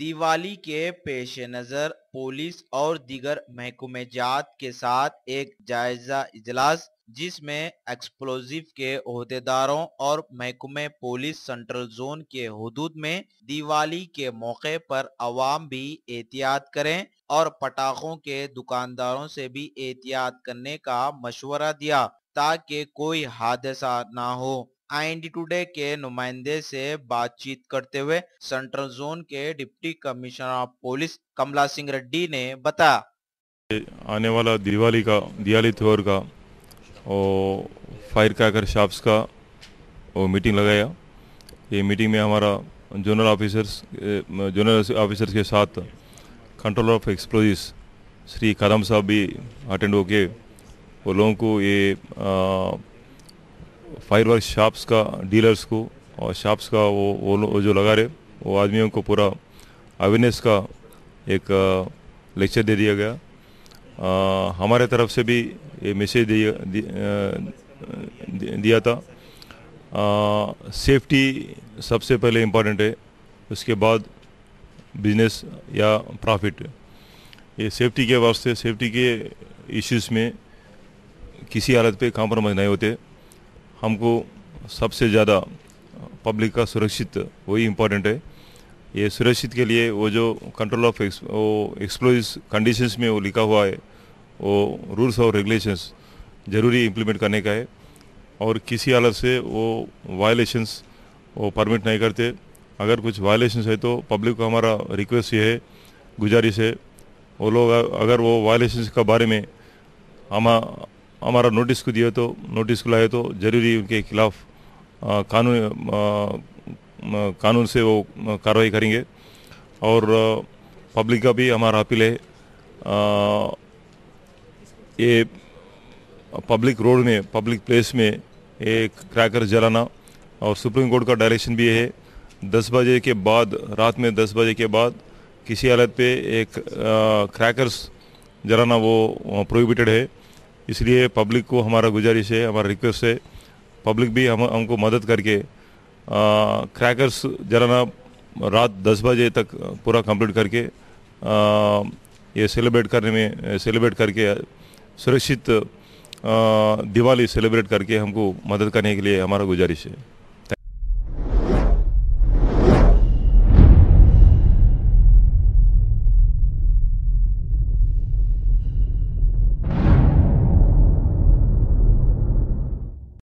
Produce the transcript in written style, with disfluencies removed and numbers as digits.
दिवाली के पेश नज़र पुलिस और दीगर महकमे जात के साथ एक जायजा इजलास, जिसमें एक्सप्लोजिव के ओहदेदारों और महकमे पुलिस सेंट्रल जोन के हुदूद में दिवाली के मौके पर अवाम भी एहतियात करें और पटाखों के दुकानदारों से भी एहतियात करने का मशवरा दिया ताकि कोई हादसा ना हो। IND टुडे के नुमाइंदे से बातचीत करते हुए सेंट्रल जोन के डिप्टी कमिश्नर ऑफ पुलिस कमला सिंह रेड्डी ने बताया, आने वाला दिवाली त्योहार का और फायर क्रैकर शॉप्स का वो मीटिंग लगाया। ये मीटिंग में हमारा जोनल ऑफिसर्स के साथ कंट्रोलर ऑफ एक्सप्लोजिव्स श्री कदम साहब भी अटेंड होके वो लोगों को ये फायरवर्क शॉप्स का डीलर्स को और शॉप्स का वो जो लगा रहे वो आदमियों को पूरा अवेयरनेस का एक लेक्चर दे दिया गया। हमारे तरफ से भी ये मैसेज दिया था। सेफ्टी सबसे पहले इम्पोर्टेंट है, उसके बाद बिजनेस या प्रॉफिट। ये सेफ्टी के वास्ते सेफ्टी के इश्यूज़ में किसी हालत पे कॉम्प्रोमाइज़ नहीं होते। हमको सबसे ज़्यादा पब्लिक का सुरक्षित वही इम्पोर्टेंट है। ये सुरक्षित के लिए वो जो कंट्रोल ऑफ एक्सप्लोजिव कंडीशंस में वो लिखा हुआ है वो रूल्स और रेगुलेशंस ज़रूरी इम्प्लीमेंट करने का है और किसी हालत से वो वायलेशंस वो परमिट नहीं करते। अगर कुछ वायलेशंस है तो पब्लिक को हमारा रिक्वेस्ट ये है, गुजारिश है, वो लोग अगर वो वायलेशंस के बारे में हमारा नोटिस को दिया तो नोटिस को लाए तो ज़रूरी उनके खिलाफ कानून से वो कार्रवाई करेंगे। और पब्लिक का भी हमारा अपील है, ये पब्लिक रोड में पब्लिक प्लेस में एक क्रैकर जलाना और सुप्रीम कोर्ट का डायरेक्शन भी है 10 बजे के बाद, रात में 10 बजे के बाद किसी हालत पे एक क्रैकर्स जलाना वो प्रोहिबिटेड है। इसलिए पब्लिक को हमारा गुजारिश है, हमारा रिक्वेस्ट है, पब्लिक भी हमको मदद करके क्रैकर्स जलाना रात 10 बजे तक पूरा कंप्लीट करके ये सेलिब्रेट करके सुरक्षित दिवाली सेलिब्रेट करके हमको मदद करने के लिए हमारा गुजारिश है।